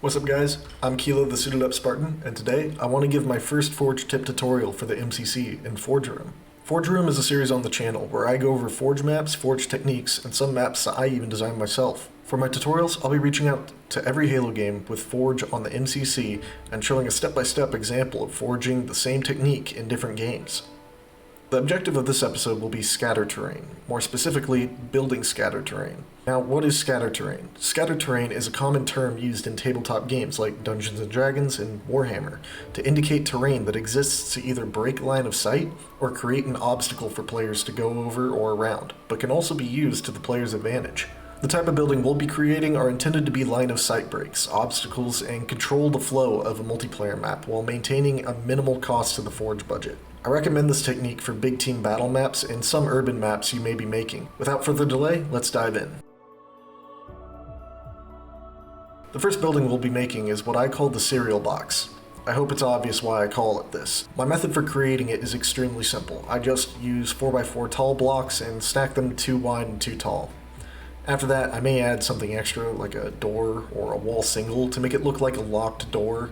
What's up guys, I'm Kilo the Suited Up Spartan, and today I want to give my first Forge tip tutorial for the MCC in Forge Room. Forge Room is a series on the channel where I go over Forge maps, Forge techniques, and some maps that I even design myself. For my tutorials, I'll be reaching out to every Halo game with Forge on the MCC and showing a step-by-step example of forging the same technique in different games. The objective of this episode will be scatter terrain, more specifically, building scatter terrain. Now, what is scatter terrain? Scatter terrain is a common term used in tabletop games like Dungeons & Dragons and Warhammer to indicate terrain that exists to either break line of sight or create an obstacle for players to go over or around, but can also be used to the player's advantage. The type of building we'll be creating are intended to be line of sight breaks, obstacles, and control the flow of a multiplayer map while maintaining a minimal cost to the Forge budget. I recommend this technique for big team battle maps and some urban maps you may be making. Without further delay, let's dive in. The first building we'll be making is what I call the cereal box. I hope it's obvious why I call it this. My method for creating it is extremely simple. I just use 4x4 tall blocks and stack them 2 wide and 2 tall. After that, I may add something extra like a door or a wall single to make it look like a locked door,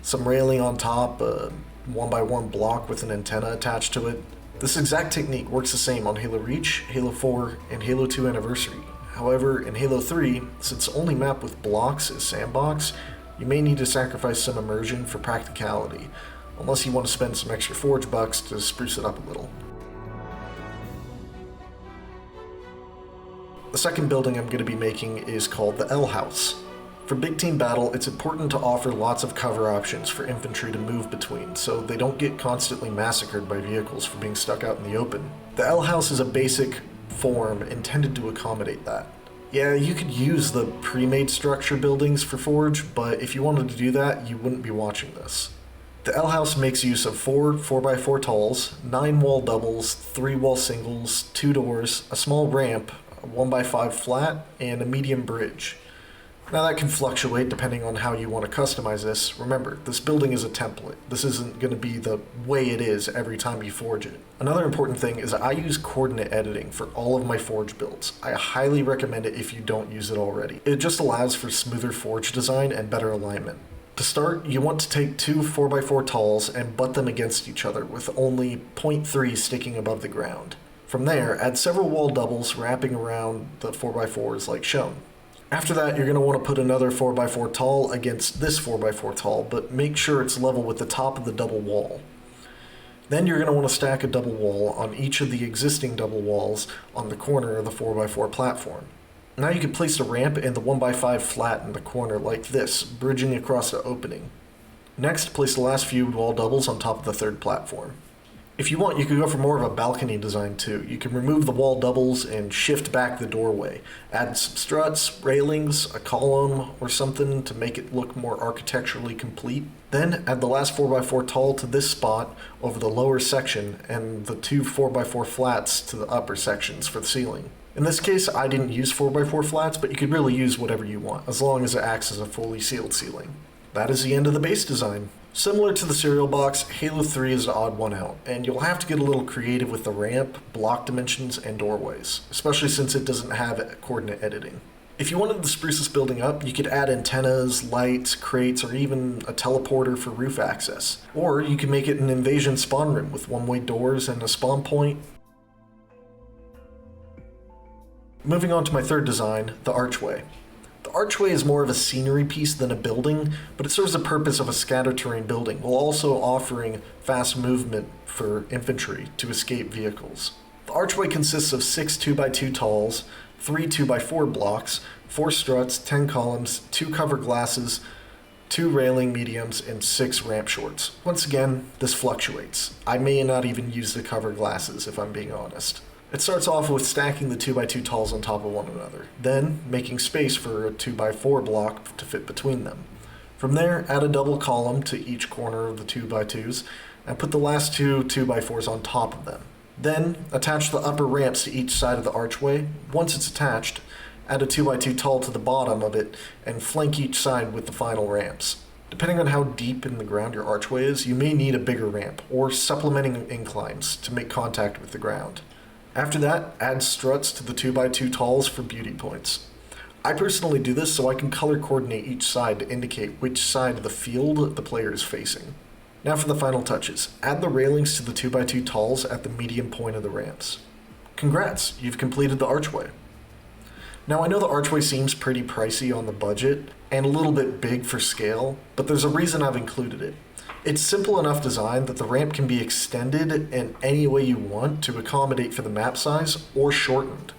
some railing on top, a 1x1 block with an antenna attached to it. This exact technique works the same on Halo Reach, Halo 4, and Halo 2 Anniversary. However, in Halo 3, since the only map with blocks is Sandbox, you may need to sacrifice some immersion for practicality, unless you want to spend some extra Forge bucks to spruce it up a little. The second building I'm going to be making is called the L House. For big team battle, it's important to offer lots of cover options for infantry to move between, so they don't get constantly massacred by vehicles for being stuck out in the open. The L House is a basic form intended to accommodate that. Yeah, you could use the pre-made structure buildings for Forge, but if you wanted to do that, you wouldn't be watching this. The L House makes use of 4 4x4 talls, 9 wall doubles, 3 wall singles, 2 doors, a small ramp, a 1x5 flat, and a medium bridge. Now that can fluctuate depending on how you want to customize this. Remember, this building is a template. This isn't going to be the way it is every time you forge it. Another important thing is I use coordinate editing for all of my Forge builds. I highly recommend it if you don't use it already. It just allows for smoother Forge design and better alignment. To start, you want to take 2 4x4 talls and butt them against each other with only 0.3 sticking above the ground. From there, add several wall doubles wrapping around the 4x4s like shown. After that, you're going to want to put another 4x4 tall against this 4x4 tall, but make sure it's level with the top of the double wall. Then you're going to want to stack a double wall on each of the existing double walls on the corner of the 4x4 platform. Now you can place the ramp and the 1x5 flat in the corner like this, bridging across the opening. Next, place the last few wall doubles on top of the third platform. If you want, you could go for more of a balcony design too. You can remove the wall doubles and shift back the doorway. Add some struts, railings, a column, or something to make it look more architecturally complete. Then add the last 4x4 tall to this spot over the lower section and the 2 4x4 flats to the upper sections for the ceiling. In this case, I didn't use 4x4 flats, but you could really use whatever you want, as long as it acts as a fully sealed ceiling. That is the end of the base design. Similar to the cereal box, Halo 3 is the odd one out, and you'll have to get a little creative with the ramp, block dimensions, and doorways, especially since it doesn't have coordinate editing. If you wanted to spruce this building up, you could add antennas, lights, crates, or even a teleporter for roof access. Or you could make it an invasion spawn room with one-way doors and a spawn point. Moving on to my third design, the Archway. The Archway is more of a scenery piece than a building, but it serves the purpose of a scatter terrain building, while also offering fast movement for infantry to escape vehicles. The Archway consists of 6 2x2 talls, 3 2x4 blocks, 4 struts, 10 columns, 2 cover glasses, 2 railing mediums, and 6 ramp shorts. Once again, this fluctuates. I may not even use the cover glasses if I'm being honest. It starts off with stacking the 2x2 talls on top of one another, then making space for a 2x4 block to fit between them. From there, add a double column to each corner of the 2x2s, and put the last 2 2x4s on top of them. Then, attach the upper ramps to each side of the archway. Once it's attached, add a 2x2 tall to the bottom of it, and flank each side with the final ramps. Depending on how deep in the ground your archway is, you may need a bigger ramp, or supplementing inclines to make contact with the ground. After that, add struts to the 2x2 talls for beauty points. I personally do this so I can color coordinate each side to indicate which side of the field the player is facing. Now for the final touches. Add the railings to the 2x2 talls at the medium point of the ramps. Congrats, you've completed the archway. Now I know the archway seems pretty pricey on the budget and a little bit big for scale, but there's a reason I've included it. It's simple enough design that the ramp can be extended in any way you want to accommodate for the map size or shortened.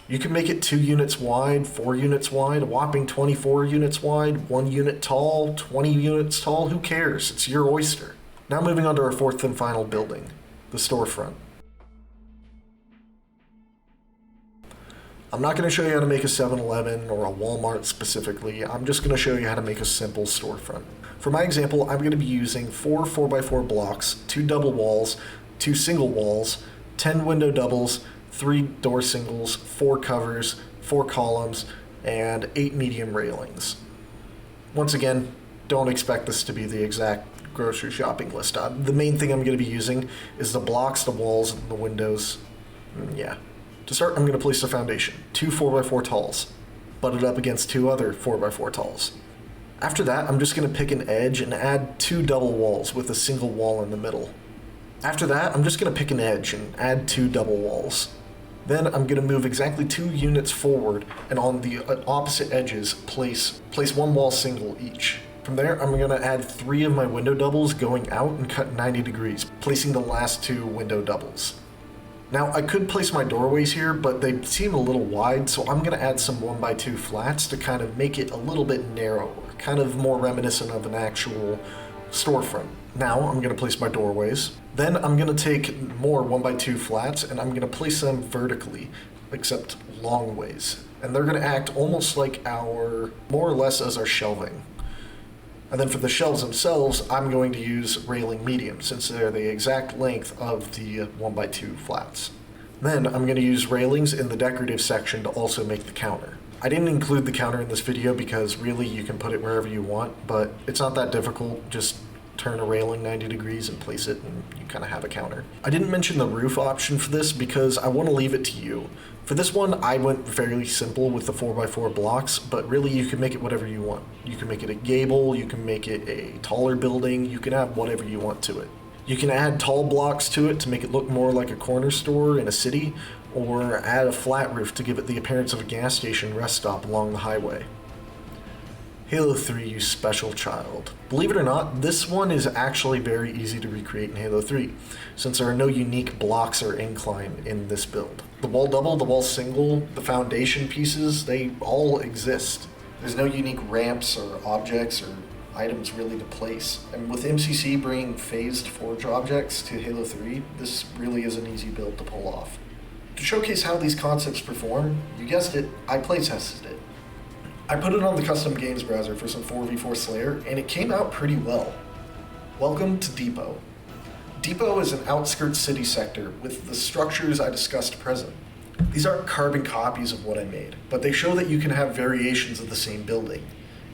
You can make it 2 units wide, 4 units wide, a whopping 24 units wide, 1 unit tall, 20 units tall, who cares? It's your oyster. Now moving on to our fourth and final building, the storefront. I'm not going to show you how to make a 7-Eleven or a Walmart specifically, I'm just going to show you how to make a simple storefront. For my example, I'm going to be using 4 4x4 blocks, 2 double walls, 2 single walls, 10 window doubles, 3 door singles, 4 covers, 4 columns, and 8 medium railings. Once again, don't expect this to be the exact grocery shopping list. The main thing I'm going to be using is the blocks, the walls, and the windows. Yeah. To start, I'm going to place the foundation, 2 4x4 talls, butted up against 2 other 4x4 talls. After that, I'm just going to pick an edge and add 2 double walls with a single wall in the middle. After that, I'm just going to pick an edge and add 2 double walls. Then I'm going to move exactly 2 units forward, and on the opposite edges, place 1 wall single each. From there, I'm going to add 3 of my window doubles going out and cut 90 degrees, placing the last 2 window doubles. Now, I could place my doorways here, but they seem a little wide, so I'm going to add some 1x2 flats to kind of make it a little bit narrower, kind of more reminiscent of an actual storefront. Now, I'm going to place my doorways. Then I'm going to take more 1x2 flats, and I'm going to place them vertically, except long ways. And they're going to act almost like more or less as our shelving. And then for the shelves themselves, I'm going to use railing medium, since they're the exact length of the 1x2 flats. Then I'm going to use railings in the decorative section to also make the counter. I didn't include the counter in this video because really you can put it wherever you want, but it's not that difficult. Just turn a railing 90 degrees and place it, and you kind of have a counter. I didn't mention the roof option for this because I want to leave it to you. For this one, I went fairly simple with the 4x4 blocks, but really you can make it whatever you want. You can make it a gable, you can make it a taller building, you can add whatever you want to it. You can add tall blocks to it to make it look more like a corner store in a city, or add a flat roof to give it the appearance of a gas station rest stop along the highway. Halo 3, you special child. Believe it or not, this one is actually very easy to recreate in Halo 3, since there are no unique blocks or incline in this build. The wall double, the wall single, the foundation pieces, they all exist. There's no unique ramps or objects or items really to place. And with MCC bringing phased forge objects to Halo 3, this really is an easy build to pull off. To showcase how these concepts perform, you guessed it, I playtested it. I put it on the custom games browser for some 4v4 Slayer, and it came out pretty well. Welcome to Depot. Depot is an outskirts city sector with the structures I discussed present. These aren't carbon copies of what I made, but they show that you can have variations of the same building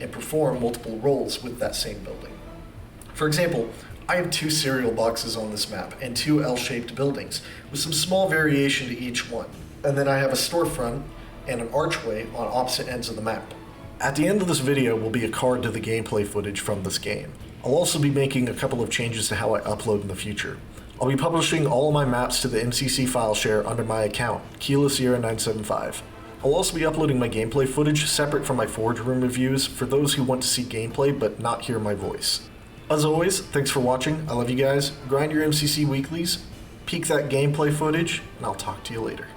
and perform multiple roles with that same building. For example, I have 2 cereal boxes on this map and 2 L-shaped buildings with some small variation to each one. And then I have a storefront and an archway on opposite ends of the map. At the end of this video will be a card to the gameplay footage from this game. I'll also be making a couple of changes to how I upload in the future. I'll be publishing all of my maps to the MCC file share under my account, Kilo Sierra 975. I'll also be uploading my gameplay footage separate from my Forge Room reviews for those who want to see gameplay but not hear my voice. As always, thanks for watching, I love you guys, grind your MCC weeklies, peek that gameplay footage, and I'll talk to you later.